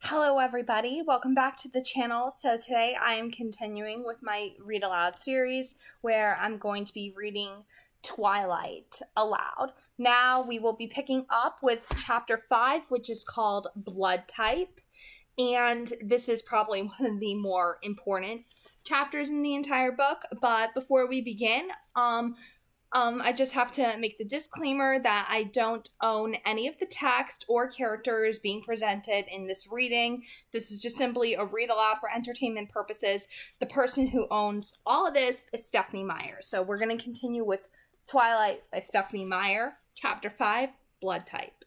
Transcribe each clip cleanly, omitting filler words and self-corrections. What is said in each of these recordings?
Hello everybody, welcome back to the channel. So today I am continuing with my read aloud series where I'm going to be reading Twilight aloud. Now we will be picking up with chapter 5, which is called Blood Type, and this is probably one of the more important chapters in the entire book. But before we begin, I just have to make the disclaimer that I don't own any of the text or characters being presented in this reading. This is just simply a read aloud for entertainment purposes. The person who owns all of this is Stephanie Meyer. So we're going to continue with Twilight by Stephanie Meyer, Chapter 5, Blood Type.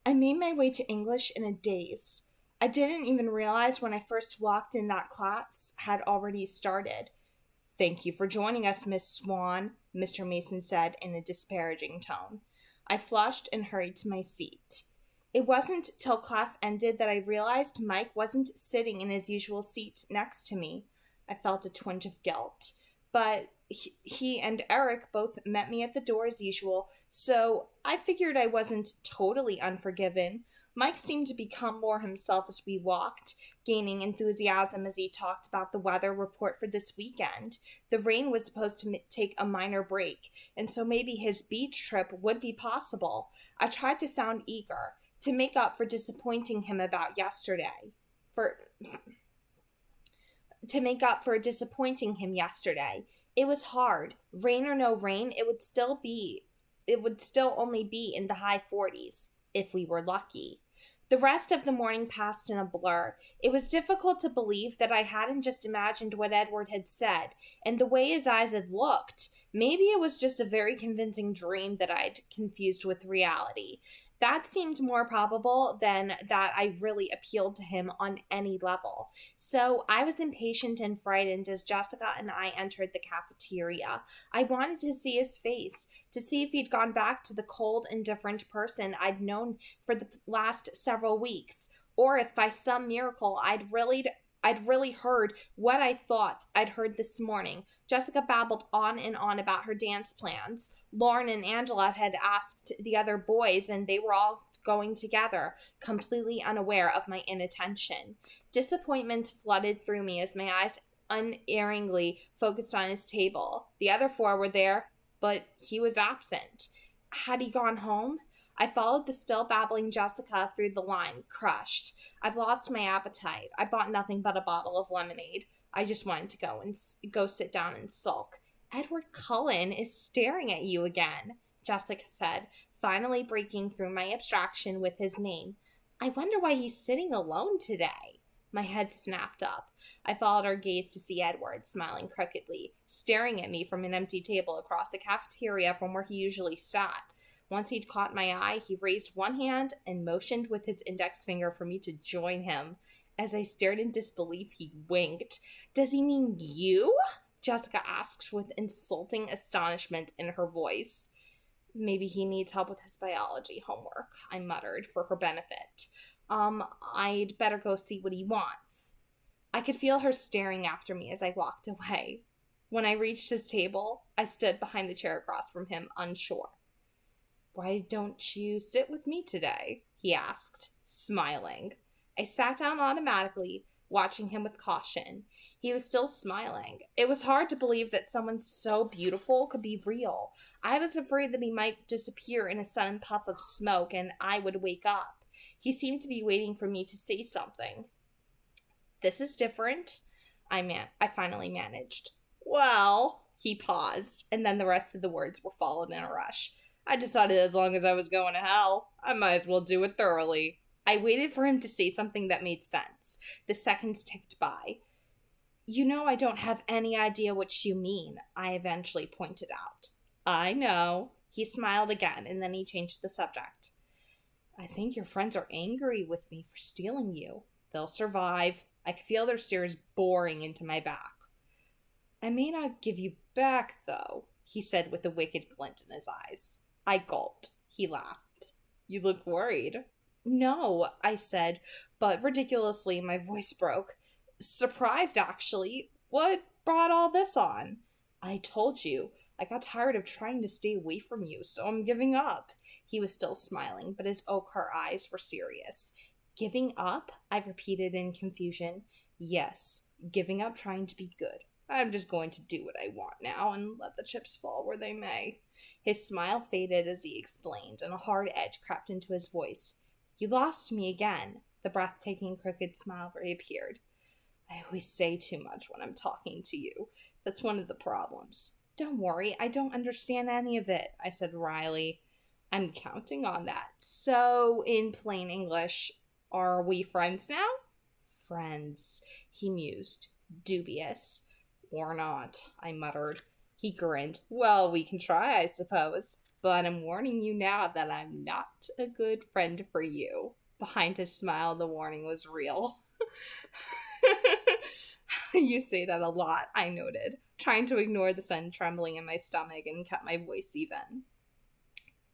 I made my way to English in a daze. I didn't even realize when I first walked in that class had already started. "Thank you for joining us, Miss Swan," Mr. Mason said in a disparaging tone. I flushed and hurried to my seat. It wasn't till class ended that I realized Mike wasn't sitting in his usual seat next to me. I felt a twinge of guilt, but he and Eric both met me at the door as usual, so I figured I wasn't totally unforgiven. Mike seemed to become more himself as we walked, gaining enthusiasm as he talked about the weather report for this weekend. The rain was supposed to take a minor break, and so maybe his beach trip would be possible. I tried to sound eager, to make up for disappointing him about yesterday. To make up for disappointing him yesterday. It was hard. Rain or no rain, it would still only be in the high 40s, if we were lucky. The rest of the morning passed in a blur. It was difficult to believe that I hadn't just imagined what Edward had said, and the way his eyes had looked. Maybe it was just a very convincing dream that I'd confused with reality. That seemed more probable than that I really appealed to him on any level. So I was impatient and frightened as Jessica and I entered the cafeteria. I wanted to see his face, to see if he'd gone back to the cold, indifferent person I'd known for the last several weeks, or if by some miracle I'd really heard what I thought I'd heard this morning. Jessica babbled on and on about her dance plans. Lauren and Angela had asked the other boys, and they were all going together, completely unaware of my inattention. Disappointment flooded through me as my eyes unerringly focused on his table. The other four were there, but he was absent. Had he gone home? I followed the still babbling Jessica through the line, crushed. I'd lost my appetite. I bought nothing but a bottle of lemonade. I just wanted to go sit down and sulk. "Edward Cullen is staring at you again," Jessica said, finally breaking through my abstraction with his name. "I wonder why he's sitting alone today." My head snapped up. I followed our gaze to see Edward, smiling crookedly, staring at me from an empty table across the cafeteria from where he usually sat. Once he'd caught my eye, he raised one hand and motioned with his index finger for me to join him. As I stared in disbelief, he winked. "Does he mean you?" Jessica asked with insulting astonishment in her voice. "Maybe he needs help with his biology homework," I muttered for her benefit. I'd better go see what he wants." I could feel her staring after me as I walked away. When I reached his table, I stood behind the chair across from him, unsure. "Why don't you sit with me today?" he asked, smiling. I sat down automatically, watching him with caution. He was still smiling. It was hard to believe that someone so beautiful could be real. I was afraid that he might disappear in a sudden puff of smoke and I would wake up. He seemed to be waiting for me to say something. "This is different," I finally managed. "Well," he paused, and then the rest of the words were followed in a rush. "I decided as long as I was going to hell, I might as well do it thoroughly." I waited for him to say something that made sense. The seconds ticked by. "You know I don't have any idea what you mean," I eventually pointed out. "I know." He smiled again, and then he changed the subject. "I think your friends are angry with me for stealing you. They'll survive." I could feel their stares boring into my back. "I may not give you back, though," he said with a wicked glint in his eyes. I gulped. He laughed. "You look worried." "No," I said, but ridiculously my voice broke. "Surprised, actually. What brought all this on?" "I told you. I got tired of trying to stay away from you, so I'm giving up." He was still smiling, but his ochre eyes were serious. Giving up? I repeated in confusion. Yes, giving up trying to be good. I'm just going to do what I want now and let the chips fall where they may. His smile faded as he explained, and a hard edge crept into his voice. You lost me again. The breathtaking, crooked smile reappeared. I always say too much when I'm talking to you. That's one of the problems. Don't worry, I don't understand any of it, I said wryly. I'm counting on that. So, in plain English, are we friends now? Friends, he mused, dubious. Or not, I muttered. He grinned. Well, we can try, I suppose. But I'm warning you now that I'm not a good friend for you. Behind his smile, the warning was real. You say that a lot, I noted, trying to ignore the sudden trembling in my stomach and kept my voice even.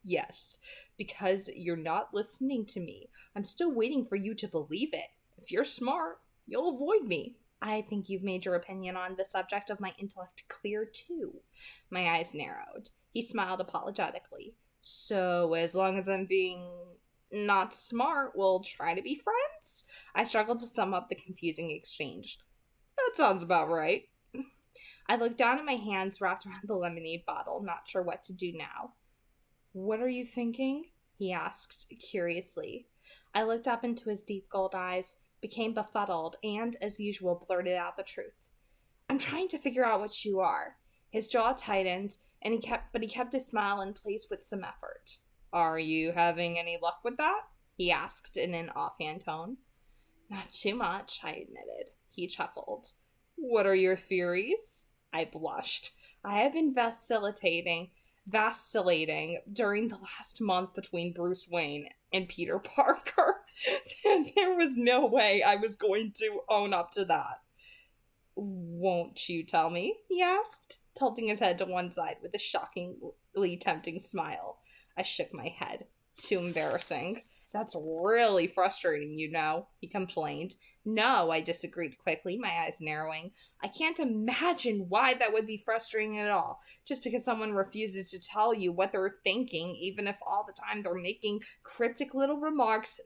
Yes, because you're not listening to me. I'm still waiting for you to believe it. If you're smart, you'll avoid me. I think you've made your opinion on the subject of my intellect clear, too. My eyes narrowed. He smiled apologetically. So, as long as I'm being not smart, we'll try to be friends? I struggled to sum up the confusing exchange. That sounds about right. I looked down at my hands wrapped around the lemonade bottle, not sure what to do now. What are you thinking? He asked, curiously. I looked up into his deep gold eyes, became befuddled, and, as usual, blurted out the truth. I'm trying to figure out what you are. His jaw tightened, and he kept his smile in place with some effort. Are you having any luck with that? He asked in an offhand tone. Not too much, I admitted. He chuckled. What are your theories? I blushed. I have been vacillating during the last month between Bruce Wayne and Peter Parker. And there was no way I was going to own up to that. Won't you tell me? He asked, tilting his head to one side with a shockingly tempting smile. I shook my head. Too embarrassing. That's really frustrating, you know, he complained. No, I disagreed quickly, my eyes narrowing. I can't imagine why that would be frustrating at all. Just because someone refuses to tell you what they're thinking, even if all the time they're making cryptic little remarks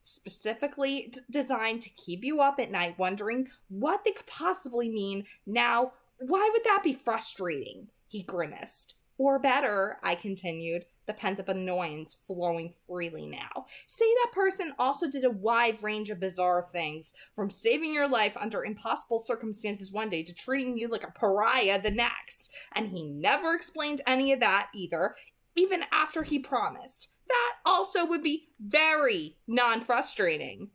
specifically designed to keep you up at night wondering what they could possibly mean. Now, why would that be frustrating? He grimaced. Or better, I continued, the pent-up annoyance flowing freely now. Say that person also did a wide range of bizarre things, from saving your life under impossible circumstances one day to treating you like a pariah the next. And he never explained any of that either, even after he promised. That also would be very non-frustrating.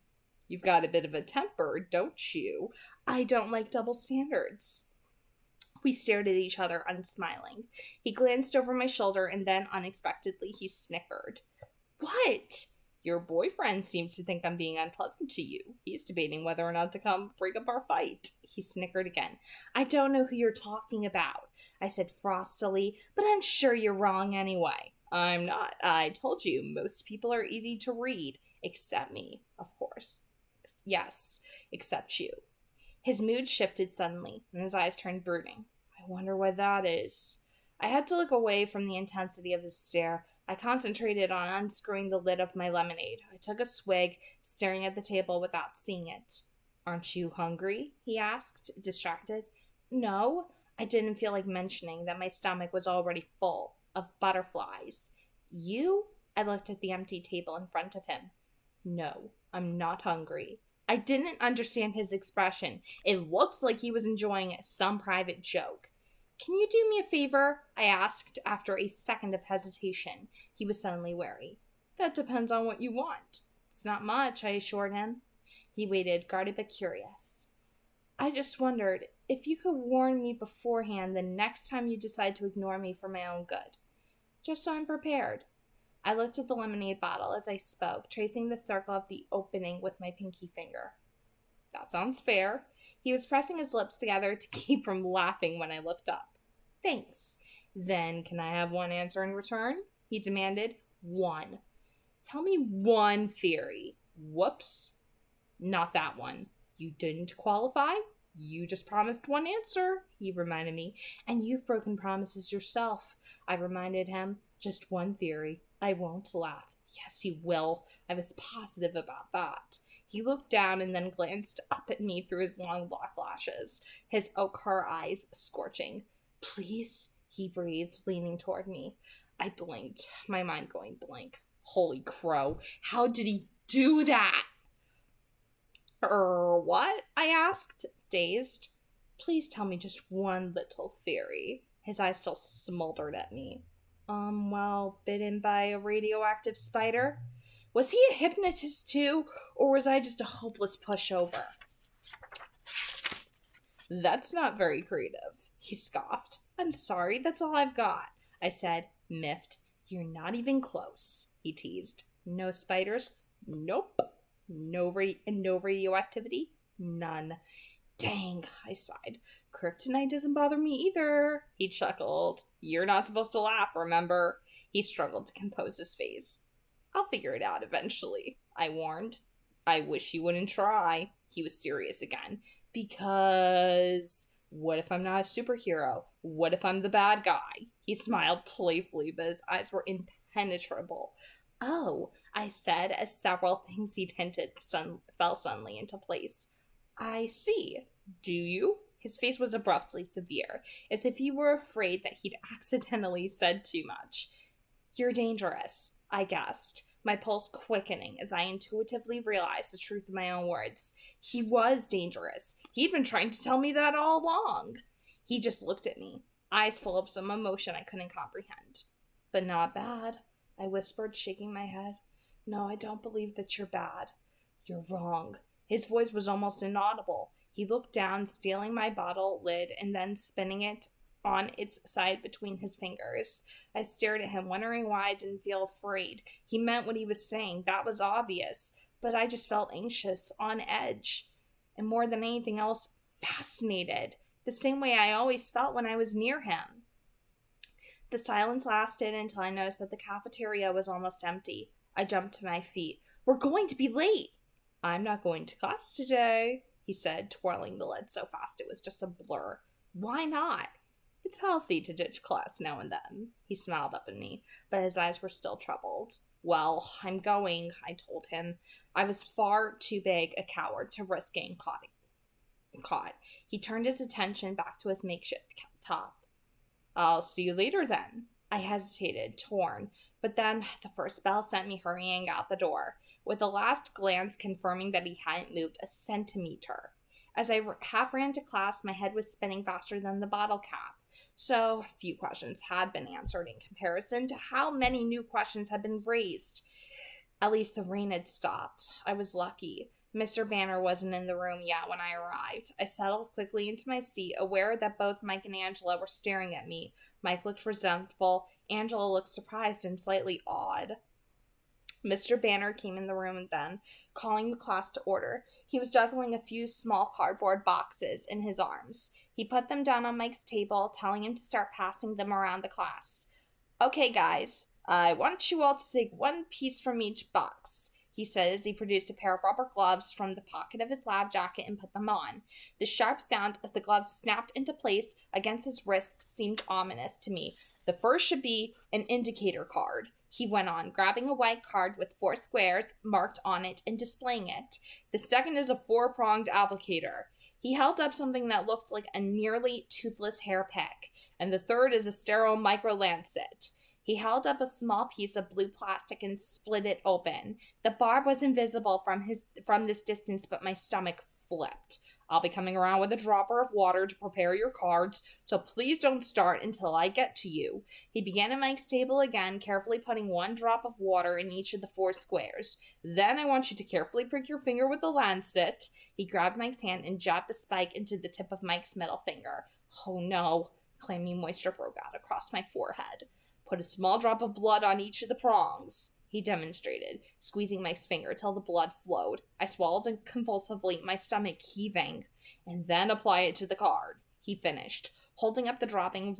You've got a bit of a temper, don't you? I don't like double standards. We stared at each other, unsmiling. He glanced over my shoulder, and then, unexpectedly, he snickered. What? Your boyfriend seems to think I'm being unpleasant to you. He's debating whether or not to come break up our fight. He snickered again. I don't know who you're talking about, I said frostily, but I'm sure you're wrong anyway. I'm not. I told you, most people are easy to read. Except me, of course. Yes, except you. His mood shifted suddenly, and his eyes turned brooding. I wonder why that is. I had to look away from the intensity of his stare. I concentrated on unscrewing the lid of my lemonade. I took a swig, staring at the table without seeing it. Aren't you hungry? He asked, distracted. No, I didn't feel like mentioning that my stomach was already full of butterflies. You? I looked at the empty table in front of him. No, I'm not hungry. I didn't understand his expression. It looked like he was enjoying some private joke. Can you do me a favor? I asked after a second of hesitation. He was suddenly wary. That depends on what you want. It's not much, I assured him. He waited, guarded but curious. I just wondered if you could warn me beforehand the next time you decide to ignore me for my own good. Just so I'm prepared. I looked at the lemonade bottle as I spoke, tracing the circle of the opening with my pinky finger. That sounds fair. He was pressing his lips together to keep from laughing when I looked up. Thanks. Then can I have one answer in return? He demanded. One. Tell me one theory. Whoops. Not that one. You didn't qualify? You just promised one answer, he reminded me. And you've broken promises yourself, I reminded him. Just one theory. I won't laugh. Yes, you will. I was positive about that. He looked down and then glanced up at me through his long black lashes, his ochre eyes scorching. Please, he breathed, leaning toward me. I blinked, my mind going blank. Holy crow, how did he do that? What? I asked, dazed. Please tell me just one little theory. His eyes still smoldered at me. Well, bitten by a radioactive spider? Was he a hypnotist too, or was I just a hopeless pushover? That's not very creative, he scoffed. I'm sorry, that's all I've got, I said, miffed. You're not even close, he teased. No spiders? Nope. No radioactivity? None. Dang, I sighed. Kryptonite doesn't bother me either, he chuckled. You're not supposed to laugh, remember? He struggled to compose his face. I'll figure it out eventually, I warned. I wish you wouldn't try. He was serious again. Because what if I'm not a superhero? What if I'm the bad guy? He smiled playfully, but his eyes were impenetrable. Oh, I said, as several things he'd hinted fell suddenly into place. I see. Do you? His face was abruptly severe, as if he were afraid that he'd accidentally said too much. You're dangerous, I guessed, my pulse quickening as I intuitively realized the truth of my own words. He was dangerous. He'd been trying to tell me that all along. He just looked at me, eyes full of some emotion I couldn't comprehend. But not bad, I whispered, shaking my head. No, I don't believe that you're bad. You're wrong. His voice was almost inaudible. He looked down, stealing my bottle lid and then spinning it on its side between his fingers. I stared at him, wondering why I didn't feel afraid. He meant what he was saying. That was obvious. But I just felt anxious, on edge, and more than anything else, fascinated, the same way I always felt when I was near him. The silence lasted until I noticed that the cafeteria was almost empty. I jumped to my feet. We're going to be late. I'm not going to class today, he said, twirling the lid so fast it was just a blur. Why not? It's healthy to ditch class now and then. He smiled up at me, but his eyes were still troubled. Well, I'm going, I told him. I was far too big a coward to risk getting caught. He turned his attention back to his makeshift top. I'll see you later then. I hesitated, torn, but then the first bell sent me hurrying out the door, with a last glance confirming that he hadn't moved a centimeter. As I half ran to class, my head was spinning faster than the bottle cap. So, a few questions had been answered in comparison to how many new questions had been raised. At least the rain had stopped. I was lucky. Mr. Banner wasn't in the room yet when I arrived. I settled quickly into my seat, aware that both Mike and Angela were staring at me. Mike looked resentful. Angela looked surprised and slightly awed. Mr. Banner came in the room then, calling the class to order. He was juggling a few small cardboard boxes in his arms. He put them down on Mike's table, telling him to start passing them around the class. Okay, guys, I want you all to take one piece from each box, he said as he produced a pair of rubber gloves from the pocket of his lab jacket and put them on. The sharp sound as the gloves snapped into place against his wrists seemed ominous to me. The first should be an indicator card, he went on, grabbing a white card with 4 squares marked on it and displaying it. The second is a 4-pronged applicator. He held up something that looked like a nearly toothless hair pick. And the third is a sterile micro-lancet. He held up a small piece of blue plastic and split it open. The barb was invisible from this distance, but my stomach flipped. I'll be coming around with a dropper of water to prepare your cards, so please don't start until I get to you. He began at Mike's table again, carefully putting 1 drop of water in each of the 4 squares. Then I want you to carefully prick your finger with the lancet. He grabbed Mike's hand and jabbed the spike into the tip of Mike's middle finger. Oh no, clammy moisture broke out across my forehead. Put a small drop of blood on each of the prongs, he demonstrated, squeezing Mike's finger till the blood flowed. I swallowed convulsively, my stomach heaving. And then apply it to the card, he finished, holding up the dripping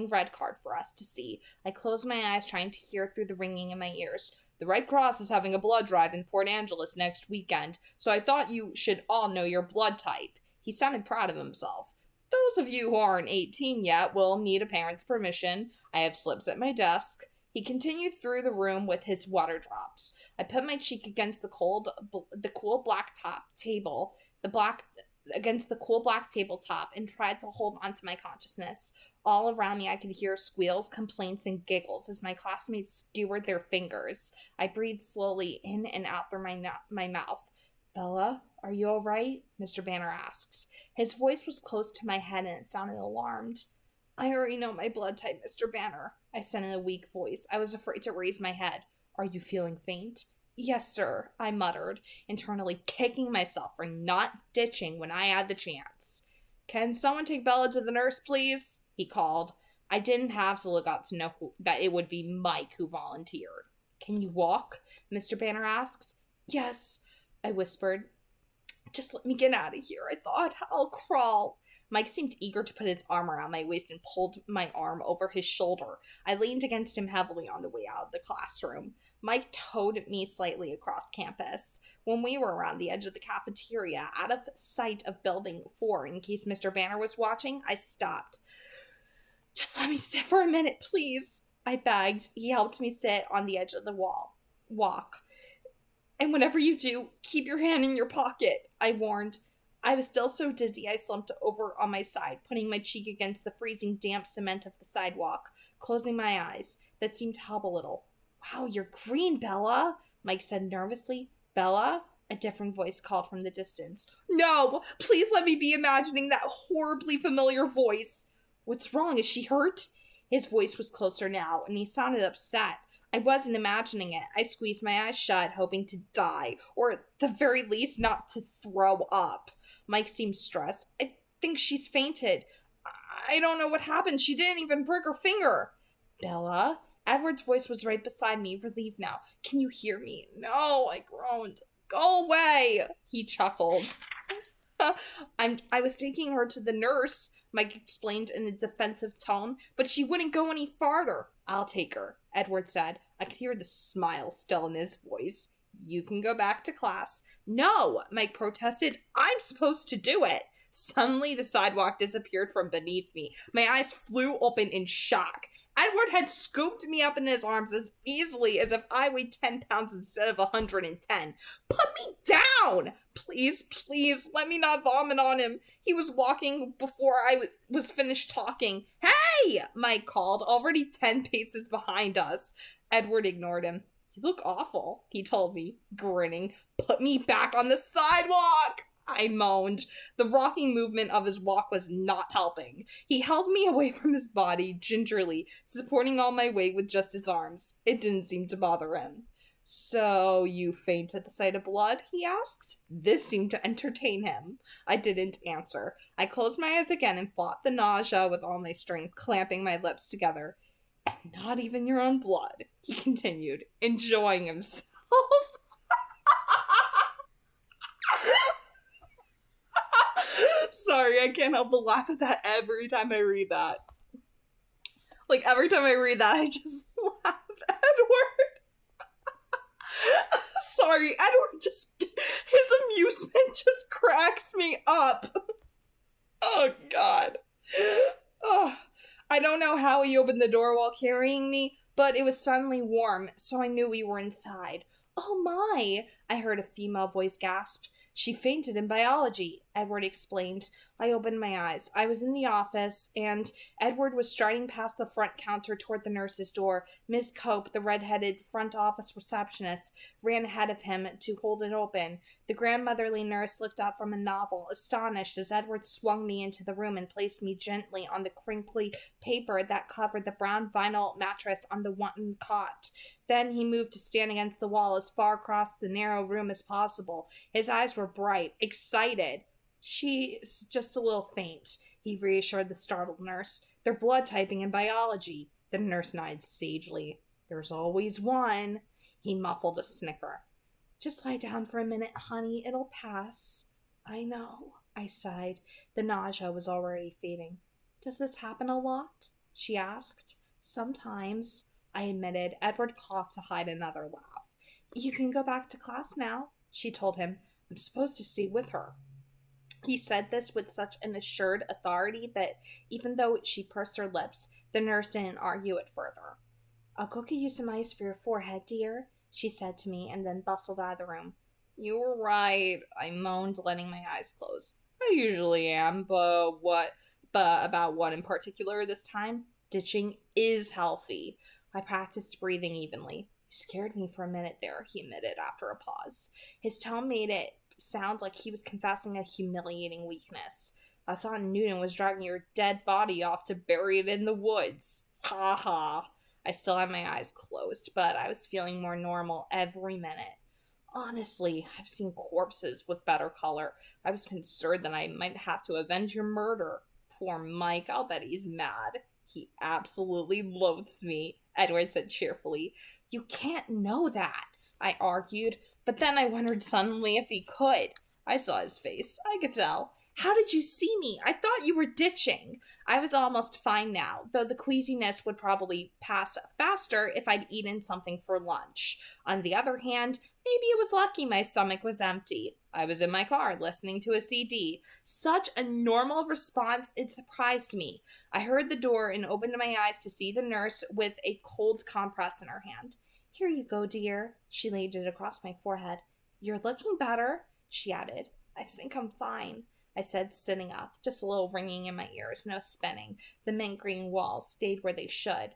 red card for us to see. I closed my eyes, trying to hear through the ringing in my ears. The Red Cross is having a blood drive in Port Angeles next weekend, so I thought you should all know your blood type. He sounded proud of himself. Those of you who aren't 18 yet will need a parent's permission. I have slips at my desk. He continued through the room with his water drops. I put my cheek against the cool black tabletop and tried to hold onto my consciousness. All around me I could hear squeals, complaints, and giggles as my classmates skewered their fingers. I breathed slowly in and out through my mouth. Bella, are you all right? Mr. Banner asked. His voice was close to my head and it sounded alarmed. I already know my blood type, Mr. Banner, I said in a weak voice. I was afraid to raise my head. Are you feeling faint? Yes, sir, I muttered, internally kicking myself for not ditching when I had the chance. Can someone take Bella to the nurse, please? He called. I didn't have to look up to know that it would be Mike who volunteered. Can you walk? Mr. Banner asked. Yes, I whispered. Just let me get out of here, I thought. I'll crawl. Mike seemed eager to put his arm around my waist and pulled my arm over his shoulder. I leaned against him heavily on the way out of the classroom. Mike towed me slightly across campus. When we were around the edge of the cafeteria, out of sight of Building 4, in case Mr. Banner was watching, I stopped. Just let me sit for a minute, please, I begged. He helped me sit on the edge of the walk. And whenever you do, keep your hand in your pocket, I warned. I was still so dizzy I slumped over on my side, putting my cheek against the freezing damp cement of the sidewalk, closing my eyes. That seemed to help a little. Wow, you're green, Bella, Mike said nervously. Bella? A different voice called from the distance. No, please let me be imagining that horribly familiar voice. What's wrong? Is she hurt? His voice was closer now, and he sounded upset. I wasn't imagining it. I squeezed my eyes shut, hoping to die, or at the very least not to throw up. Mike seemed stressed. I think she's fainted. I don't know what happened. She didn't even break her finger. Bella? Edward's voice was right beside me, relieved now. Can you hear me? No, I groaned. Go away, he chuckled. I was taking her to the nurse, Mike explained in a defensive tone, but she wouldn't go any farther. I'll take her, Edward said. I could hear the smile still in his voice. You can go back to class. No, Mike protested. I'm supposed to do it. Suddenly, the sidewalk disappeared from beneath me. My eyes flew open in shock. Edward had scooped me up in his arms as easily as if I weighed 10 pounds instead of 110. Put me down! Please, let me not vomit on him. He was walking before I was finished talking. Hey! Mike called, already 10 paces behind us. Edward ignored him. You look awful, he told me, grinning. Put me back on the sidewalk! I moaned. The rocking movement of his walk was not helping. He held me away from his body, gingerly, supporting all my weight with just his arms. It didn't seem to bother him. So, you faint at the sight of blood? He asked. This seemed to entertain him. I didn't answer. I closed my eyes again and fought the nausea with all my strength, clamping my lips together. And not even your own blood, he continued, enjoying himself. Sorry, I can't help but laugh at that every time I read that. Like, every time I read that, I just laugh. Edward. Sorry, Edward his amusement just cracks me up. Oh, God. Oh, I don't know how he opened the door while carrying me, but it was suddenly warm, so I knew we were inside. Oh my, I heard a female voice gasp. She fainted in biology, Edward explained. I opened my eyes. I was in the office, and Edward was striding past the front counter toward the nurse's door. Miss Cope, the red-headed front office receptionist, ran ahead of him to hold it open. The grandmotherly nurse looked up from a novel, astonished, as Edward swung me into the room and placed me gently on the crinkly paper that covered the brown vinyl mattress on the one cot. Then he moved to stand against the wall as far across the narrow room as possible. His eyes were bright, excited. She's just a little faint, he reassured the startled nurse. They're blood typing in biology. The nurse nodded sagely. There's always one. He muffled a snicker. Just lie down for a minute, honey. It'll pass. I know, I sighed. The nausea was already fading. Does this happen a lot? She asked. Sometimes, I admitted. Edward coughed to hide another laugh. You can go back to class now, she told him. I'm supposed to stay with her. He said this with such an assured authority that even though she pursed her lips, the nurse didn't argue it further. I'll go get you some ice for your forehead, dear, she said to me, and then bustled out of the room. You were right, I moaned, letting my eyes close. I usually am, but about what in particular this time? Ditching is healthy. I practiced breathing evenly. You scared me for a minute there, he admitted after a pause. His tone made it sound like he was confessing a humiliating weakness. I thought Newton was dragging your dead body off to bury it in the woods. Ha ha. I still had my eyes closed, but I was feeling more normal every minute. Honestly, I've seen corpses with better color. I was concerned that I might have to avenge your murder. Poor Mike, I'll bet he's mad. He absolutely loathes me, Edward said cheerfully. You can't know that, I argued, but then I wondered suddenly if he could. I saw his face. I could tell. How did you see me? I thought you were ditching. I was almost fine now, though the queasiness would probably pass faster if I'd eaten something for lunch. On the other hand, maybe it was lucky my stomach was empty. I was in my car listening to a CD. Such a normal response, it surprised me. I heard the door and opened my eyes to see the nurse with a cold compress in her hand. Here you go, dear. She laid it across my forehead. You're looking better, she added. I think I'm fine, I said, sitting up, just a little ringing in my ears, no spinning. The mint green walls stayed where they should.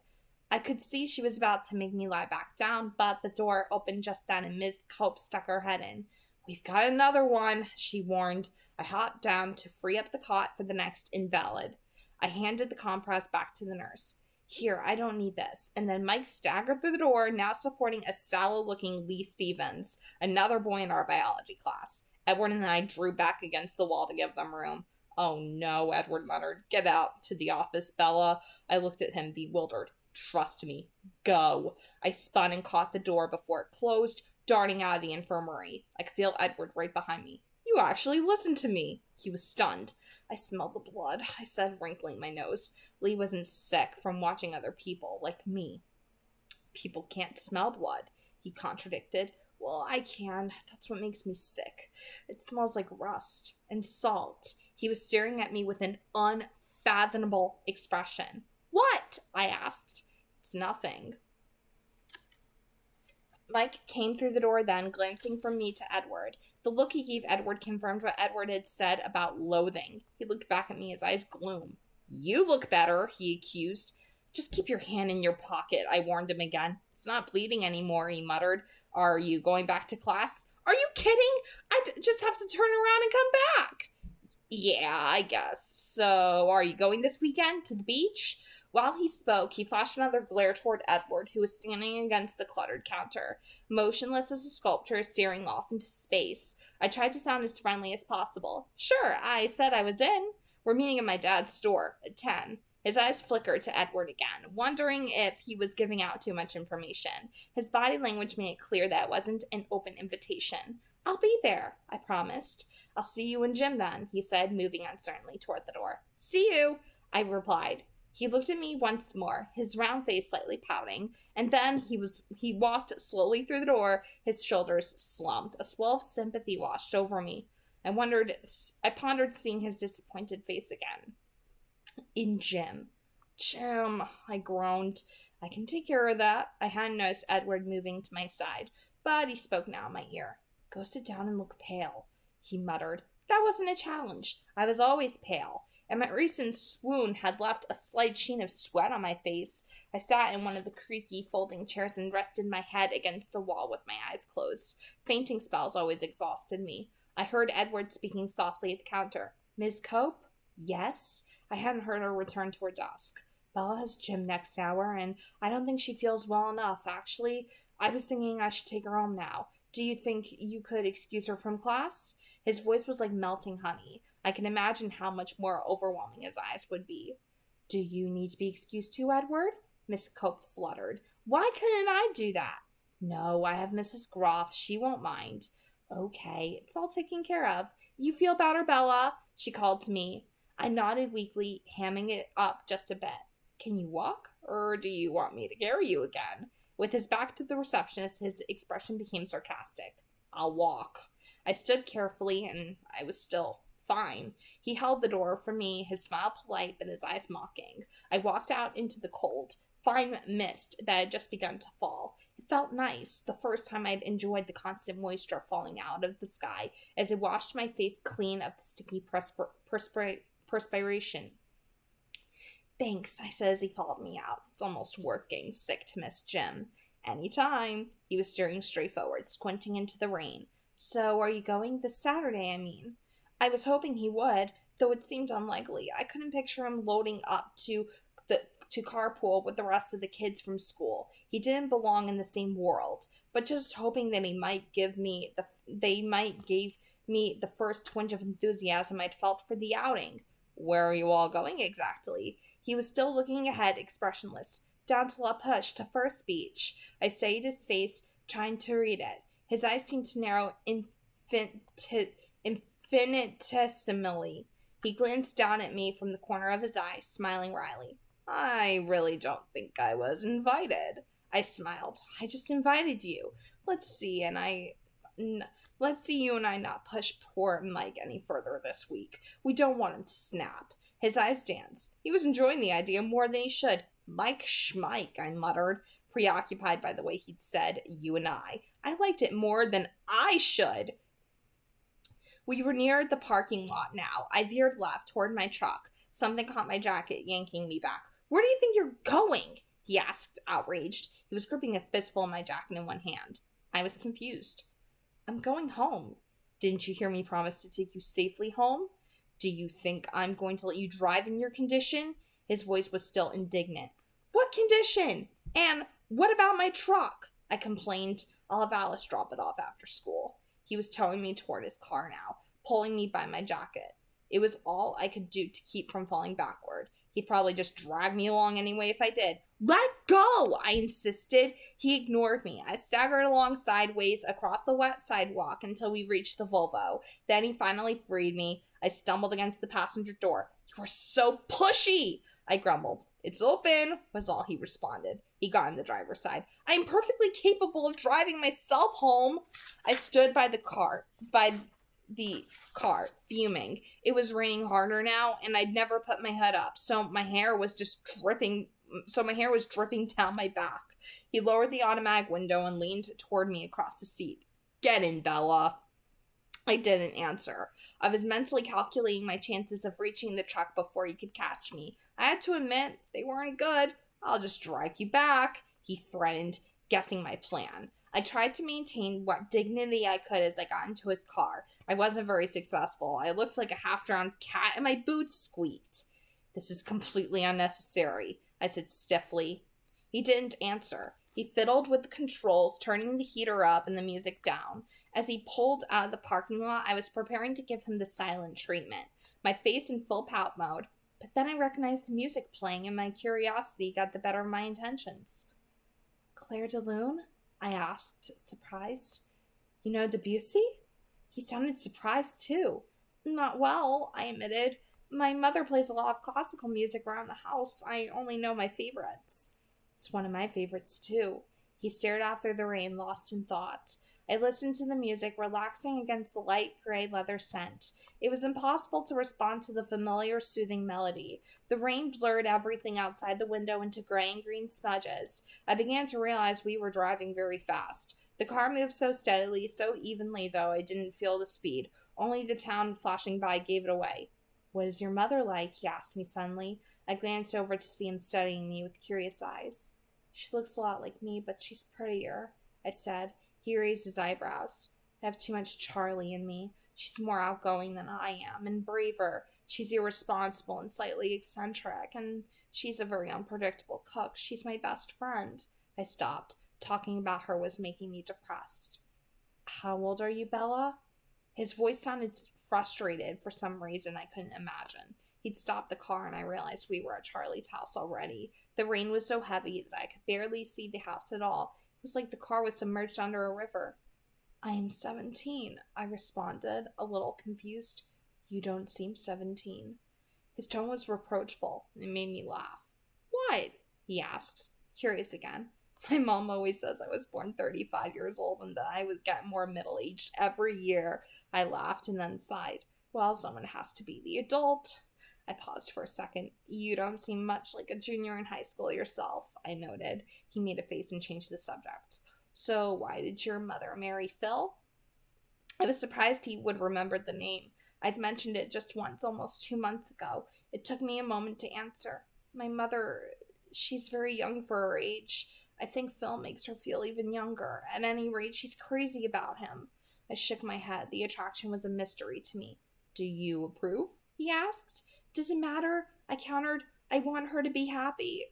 I could see she was about to make me lie back down, but the door opened just then and Miss Cope stuck her head in. We've got another one, she warned. I hopped down to free up the cot for the next invalid. I handed the compress back to the nurse. Here, I don't need this. And then Mike staggered through the door, now supporting a sallow-looking Lee Stevens, another boy in our biology class. Edward and I drew back against the wall to give them room. Oh no, Edward muttered. Get out to the office, Bella. I looked at him, bewildered. Trust me. Go. I spun and caught the door before it closed, darting out of the infirmary. I could feel Edward right behind me. You actually listened to me. He was stunned. I smelled the blood, I said, wrinkling my nose. Lee wasn't sick from watching other people, like me. People can't smell blood, he contradicted. Well, I can. That's what makes me sick. It smells like rust and salt. He was staring at me with an unfathomable expression. What? I asked. It's nothing. Mike came through the door then, glancing from me to Edward. The look he gave Edward confirmed what Edward had said about loathing. He looked back at me, his eyes gloom. You look better, he accused. Just keep your hand in your pocket, I warned him again. It's not bleeding anymore, he muttered. Are you going back to class? Are you kidding? I just have to turn around and come back. Yeah, I guess. So, are you going this weekend to the beach? While he spoke, he flashed another glare toward Edward, who was standing against the cluttered counter, motionless as a sculpture staring off into space. I tried to sound as friendly as possible. Sure, I said I was in. We're meeting at my dad's store at 10. His eyes flickered to Edward again, wondering if he was giving out too much information. His body language made it clear that it wasn't an open invitation. I'll be there, I promised. I'll see you in gym then, he said, moving uncertainly toward the door. See you, I replied. He looked at me once more, his round face slightly pouting, and then he walked slowly through the door, his shoulders slumped. A swell of sympathy washed over me. I pondered seeing his disappointed face again. In gym. Jim, I groaned. I can take care of that. I hadn't noticed Edward moving to my side, but he spoke now in my ear. Go sit down and look pale, he muttered. That wasn't a challenge. I was always pale, and my recent swoon had left a slight sheen of sweat on my face. I sat in one of the creaky folding chairs and rested my head against the wall with my eyes closed. Fainting spells always exhausted me. I heard Edward speaking softly at the counter. Ms. Cope? Yes? I hadn't heard her return toward dusk. Bella has gym next hour, and I don't think she feels well enough. Actually, I was thinking I should take her home now. Do you think you could excuse her from class? His voice was like melting honey. I can imagine how much more overwhelming his eyes would be. Do you need to be excused too, Edward? Miss Cope fluttered. Why couldn't I do that? No, I have Mrs. Groff. She won't mind. Okay, it's all taken care of. You feel better, Bella? She called to me. I nodded weakly, hamming it up just a bit. Can you walk, or do you want me to carry you again? With his back to the receptionist, his expression became sarcastic. I'll walk. I stood carefully, and I was still fine. He held the door for me, his smile polite, but his eyes mocking. I walked out into the cold. fine mist that had just begun to fall. It felt nice, the first time I'd enjoyed the constant moisture falling out of the sky as it washed my face clean of the sticky perspiration. Thanks, I said as he followed me out. It's almost worth getting sick to miss Jim. Anytime. He was staring straight forward, squinting into the rain. So, are you going this Saturday, I mean? I was hoping he would, though it seemed unlikely. I couldn't picture him loading up to carpool with the rest of the kids from school. He didn't belong in the same world, but just hoping that they might give me the first twinge of enthusiasm I'd felt for the outing. Where are you all going exactly? He was still looking ahead, expressionless. Down to La Push, to First Beach. I studied his face, trying to read it. His eyes seemed to narrow infinitesimally. He glanced down at me from the corner of his eye, smiling wryly. I really don't think I was invited. I smiled. I just invited you. Let's see you and I not push poor Mike any further this week. We don't want him to snap. His eyes danced. He was enjoying the idea more than he should. Mike Schmike, I muttered, preoccupied by the way he'd said, you and I. I liked it more than I should. We were near the parking lot now. I veered left toward my truck. Something caught my jacket, yanking me back. Where do you think you're going? He asked, outraged. He was gripping a fistful of my jacket in one hand. I was confused. I'm going home. Didn't you hear me promise to take you safely home? Do you think I'm going to let you drive in your condition? His voice was still indignant. What condition? And what about my truck? I complained. I'll have Alice drop it off after school. He was towing me toward his car now, pulling me by my jacket. It was all I could do to keep from falling backward. He'd probably just drag me along anyway if I did. Let go, I insisted. He ignored me. I staggered along sideways across the wet sidewalk until we reached the Volvo. Then he finally freed me. I stumbled against the passenger door. You are so pushy, I grumbled. It's open, was all he responded. He got in the driver's side. I am perfectly capable of driving myself home. I stood by the car, fuming. It was raining harder now, and I'd never put my hood up, so my hair was dripping down my back. He lowered the automatic window and leaned toward me across the seat. Get in, Bella. I didn't answer. I was mentally calculating my chances of reaching the truck before he could catch me. I had to admit, they weren't good. I'll just drag you back, he threatened, guessing my plan. I tried to maintain what dignity I could as I got into his car. I wasn't very successful. I looked like a half-drowned cat and my boots squeaked. This is completely unnecessary, I said stiffly. He didn't answer. He fiddled with the controls, turning the heater up and the music down. As he pulled out of the parking lot, I was preparing to give him the silent treatment, my face in full pout mode. But then I recognized the music playing and my curiosity got the better of my intentions. Claire de Lune? I asked, surprised. You know Debussy? He sounded surprised, too. Not well, I admitted. My mother plays a lot of classical music around the house. I only know my favorites. It's one of my favorites, too. He stared out through the rain, lost in thought. I listened to the music, relaxing against the light gray leather scent. It was impossible to respond to the familiar, soothing melody. The rain blurred everything outside the window into gray and green smudges. I began to realize we were driving very fast. The car moved so steadily, so evenly, though I didn't feel the speed. Only the town flashing by gave it away. What is your mother like? He asked me suddenly. I glanced over to see him studying me with curious eyes. She looks a lot like me, but she's prettier, I said. He raised his eyebrows. I have too much Charlie in me. She's more outgoing than I am, and braver. She's irresponsible and slightly eccentric, and she's a very unpredictable cook. She's my best friend. I stopped. Talking about her was making me depressed. How old are you, Bella? His voice sounded frustrated for some reason I couldn't imagine. He'd stopped the car, and I realized we were at Charlie's house already. The rain was so heavy that I could barely see the house at all. It was like the car was submerged under a river. I am 17, I responded, a little confused. You don't seem 17. His tone was reproachful, and it made me laugh. What? He asked, curious again. My mom always says I was born 35 years old and that I would get more middle-aged every year. I laughed and then sighed. Well, someone has to be the adult. I paused for a second. You don't seem much like a junior in high school yourself, I noted. He made a face and changed the subject. So why did your mother marry Phil? I was surprised he would remember the name. I'd mentioned it just once, almost 2 months ago. It took me a moment to answer. My mother, she's very young for her age. I think Phil makes her feel even younger. At any rate, she's crazy about him. I shook my head. The attraction was a mystery to me. Do you approve? He asked. Does it matter? I countered. I want her to be happy.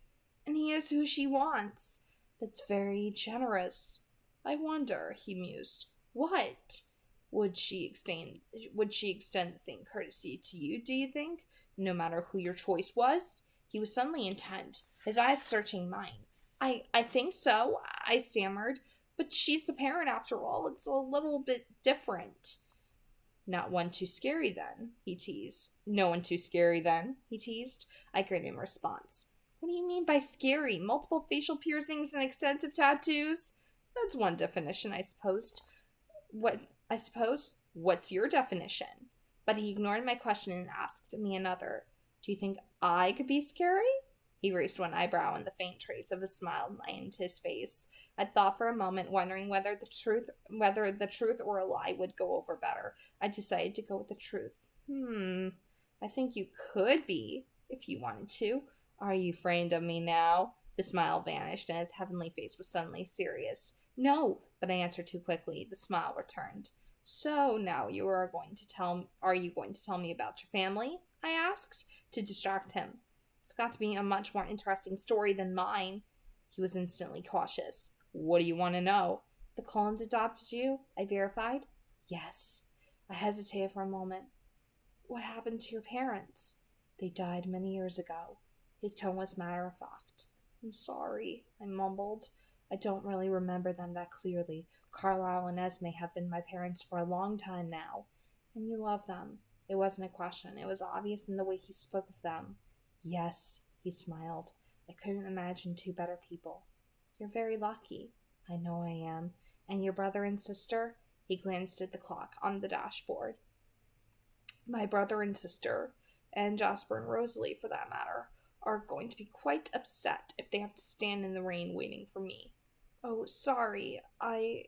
And he is who she wants. That's very generous. I wonder, he mused. What? Would she extend the same courtesy to you, do you think? No matter who your choice was? He was suddenly intent, his eyes searching mine. I think so, I stammered. But she's the parent after all. It's a little bit different. Not one too scary then, he teased. No one too scary then, he teased. I grinned in response. What do you mean by scary? Multiple facial piercings and extensive tattoos? That's one definition, I suppose. What's your definition? But he ignored my question and asked me another. Do you think I could be scary? He raised one eyebrow and the faint trace of a smile lined his face. I thought for a moment, wondering whether the truth or a lie would go over better. I decided to go with the truth. I think you could be, if you wanted to. Are you frightened of me now? The smile vanished and his heavenly face was suddenly serious. No, but I answered too quickly. The smile returned. So now are you going to tell me about your family? I asked, to distract him. It's got to be a much more interesting story than mine. He was instantly cautious. What do you want to know? The Cullens adopted you? I verified. Yes. I hesitated for a moment. What happened to your parents? They died many years ago. His tone was matter-of-fact. I'm sorry, I mumbled. I don't really remember them that clearly. Carlisle and Esme have been my parents for a long time now. And you love them. It wasn't a question. It was obvious in the way he spoke of them. Yes, he smiled. I couldn't imagine two better people. You're very lucky. I know I am. And your brother and sister? He glanced at the clock on the dashboard. My brother and sister, and Jasper and Rosalie for that matter, are going to be quite upset if they have to stand in the rain waiting for me. Oh, sorry. I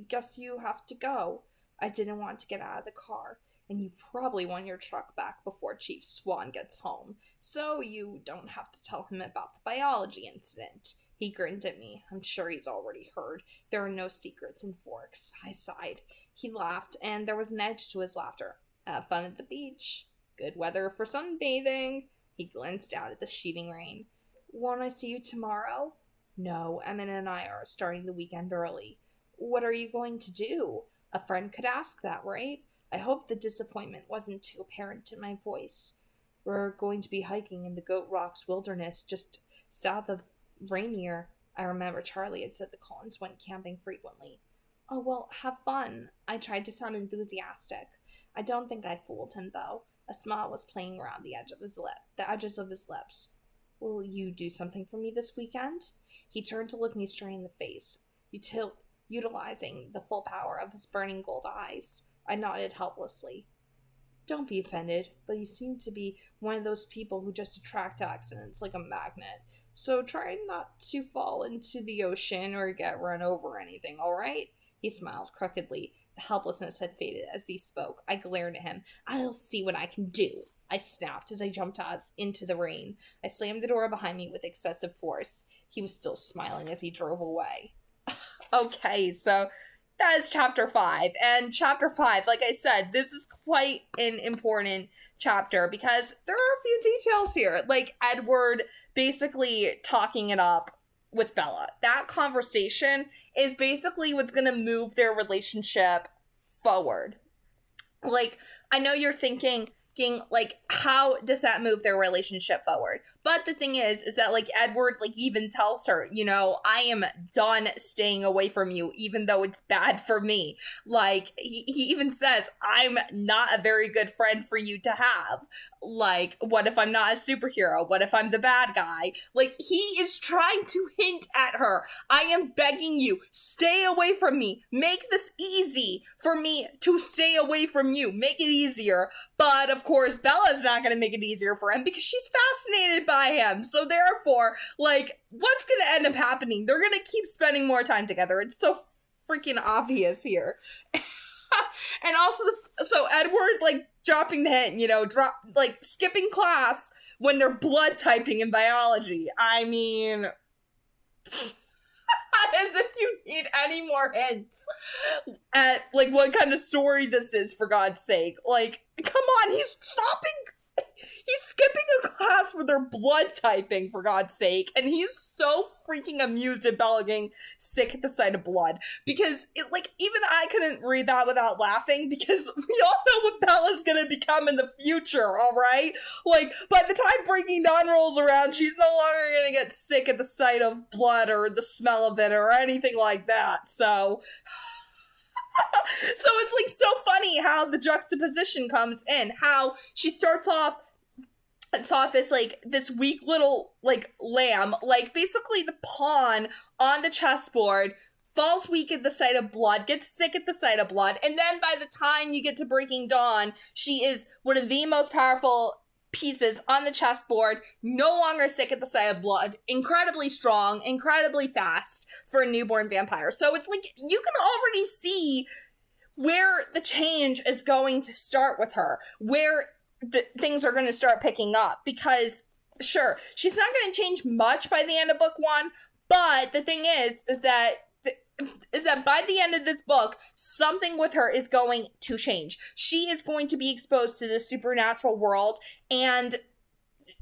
guess you have to go. I didn't want to get out of the car. And you probably want your truck back before Chief Swan gets home, so you don't have to tell him about the biology incident. He grinned at me. I'm sure he's already heard. There are no secrets in Forks. I sighed. He laughed, and there was an edge to his laughter. Have fun at the beach. Good weather for sunbathing. He glanced out at the sheeting rain. Won't I see you tomorrow? No, Emmett and I are starting the weekend early. What are you going to do? A friend could ask that, right? I hope the disappointment wasn't too apparent in my voice. We're going to be hiking in the Goat Rocks wilderness just south of Rainier. I remember Charlie had said the Cullens went camping frequently. Oh, well, have fun. I tried to sound enthusiastic. I don't think I fooled him, though. A smile was playing around the edges of his lips. Will you do something for me this weekend? He turned to look me straight in the face, utilizing the full power of his burning gold eyes. I nodded helplessly. Don't be offended, but you seem to be one of those people who just attract accidents like a magnet. So try not to fall into the ocean or get run over or anything, all right? He smiled crookedly. The helplessness had faded as he spoke. I glared at him. I'll see what I can do, I snapped as I jumped out into the rain. I slammed the door behind me with excessive force. He was still smiling as he drove away. Okay, so that is chapter 5. And chapter 5, like I said, this is quite an important chapter because there are a few details here. Like Edward basically talking it up with Bella. That conversation is basically what's going to move their relationship forward. Like, I know you're thinking, like, how does that move their relationship forward? But the thing is that, like, Edward, like, even tells her, you know, I am done staying away from you, even though it's bad for me. Like, he even says, I'm not a very good friend for you to have. Like, what if I'm not a superhero? What if I'm the bad guy? Like, he is trying to hint at her. I am begging you, stay away from me. Make this easy for me to stay away from you. Make it easier. But, of course, Bella's not going to make it easier for him because she's fascinated by him. So therefore, like, what's going to end up happening? They're going to keep spending more time together. It's so freaking obvious here. And also, so Edward, like, dropping the hint, you know, skipping class when they're blood typing in biology. I mean, as if you need any more hints at, like, what kind of story this is, for God's sake. Like, come on, he's skipping a class where they're blood typing, for God's sake, and he's so freaking amused at Bella getting sick at the sight of blood, because, even I couldn't read that without laughing, because we all know what Bella's gonna become in the future, alright? Like, by the time Breaking Dawn rolls around, she's no longer gonna get sick at the sight of blood, or the smell of it, or anything like that, so... So it's, like, so funny how the juxtaposition comes in, how she starts off as, like, this weak little, like, lamb, like, basically the pawn on the chessboard, falls weak at the sight of blood, gets sick at the sight of blood, and then by the time you get to Breaking Dawn, she is one of the most powerful pieces on the chessboard, no longer sick at the sight of blood, incredibly strong, incredibly fast for a newborn vampire. So it's like, you can already see where the change is going to start with her, where things are going to start picking up, because sure, she's not going to change much by the end of book 1, but the thing is that by the end of this book, something with her is going to change. She is going to be exposed to the supernatural world, and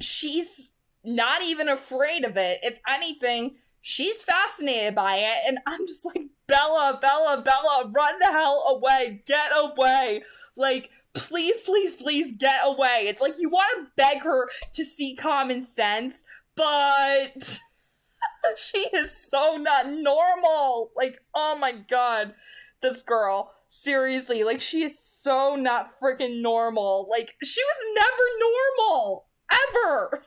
she's not even afraid of it. If anything, she's fascinated by it, and I'm just like, Bella, run the hell away, get away. Like, please, please, please get away. It's like, you want to beg her to see common sense, but... she is so not normal. Like, oh my god, this girl, seriously, like, she is so not freaking normal. Like, she was never normal, ever.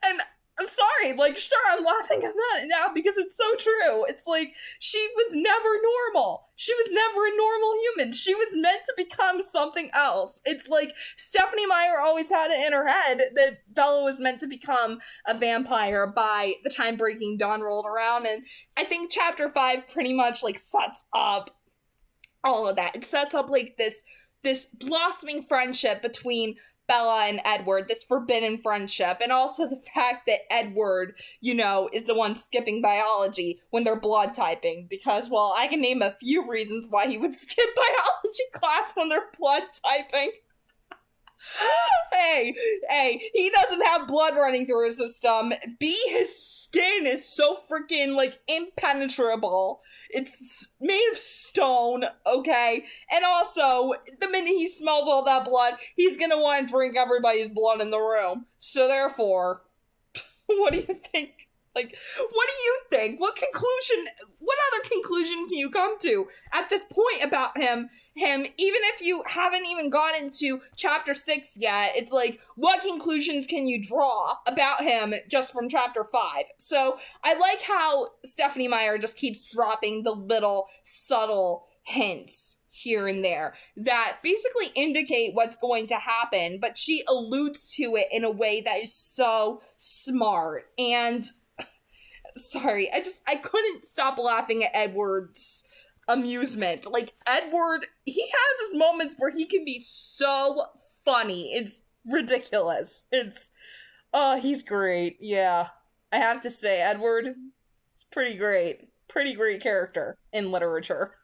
And I'm sorry, like, sure, I'm laughing at that now because it's so true. It's like, she was never normal. She was never a normal human. She was meant to become something else. It's like, Stephenie Meyer always had it in her head that Bella was meant to become a vampire by the time Breaking Dawn rolled around, and I think chapter 5 pretty much, like, sets up all of that. It sets up, like, this blossoming friendship between Bella and Edward, this forbidden friendship, and also the fact that Edward, you know, is the one skipping biology when they're blood typing, because, well, I can name a few reasons why he would skip biology class when they're blood typing. Hey, he doesn't have blood running through his system. His skin is so freaking, like, impenetrable. It's made of stone, okay? And also, the minute he smells all that blood, he's gonna want to drink everybody's blood in the room. So therefore, what do you think? Like, what do you think? What other conclusion can you come to at this point about him, even if you haven't even gotten to chapter 6 yet? It's like, what conclusions can you draw about him just from chapter 5? So I like how Stephenie Meyer just keeps dropping the little subtle hints here and there that basically indicate what's going to happen, but she alludes to it in a way that is so smart. And sorry, I couldn't stop laughing at Edward's amusement. Like, Edward, he has his moments where he can be so funny. It's ridiculous. He's great. Yeah. I have to say, Edward is pretty great. Pretty great character in literature.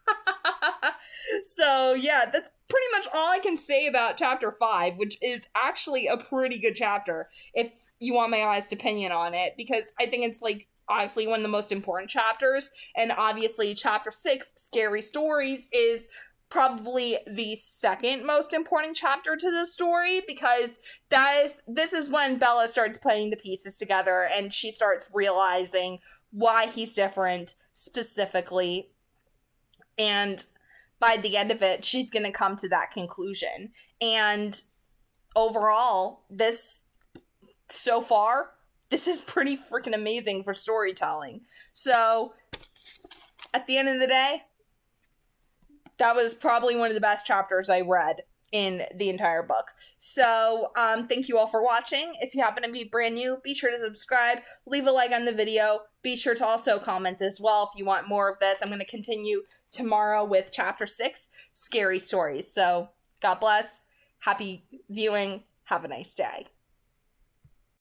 So, yeah, that's pretty much all I can say about chapter 5, which is actually a pretty good chapter, if you want my honest opinion on it, because I think it's, like, honestly one of the most important chapters, and obviously chapter 6, Scary Stories, is probably the second most important chapter to the story, because this is when Bella starts putting the pieces together and she starts realizing why he's different specifically, and by the end of it she's gonna come to that conclusion. And overall, so far, this is pretty freaking amazing for storytelling. So, at the end of the day, that was probably one of the best chapters I read in the entire book. So thank you all for watching. If you happen to be brand new, be sure to subscribe, leave a like on the video. Be sure to also comment as well if you want more of this. I'm going to continue tomorrow with chapter 6, Scary Stories. So God bless. Happy viewing. Have a nice day.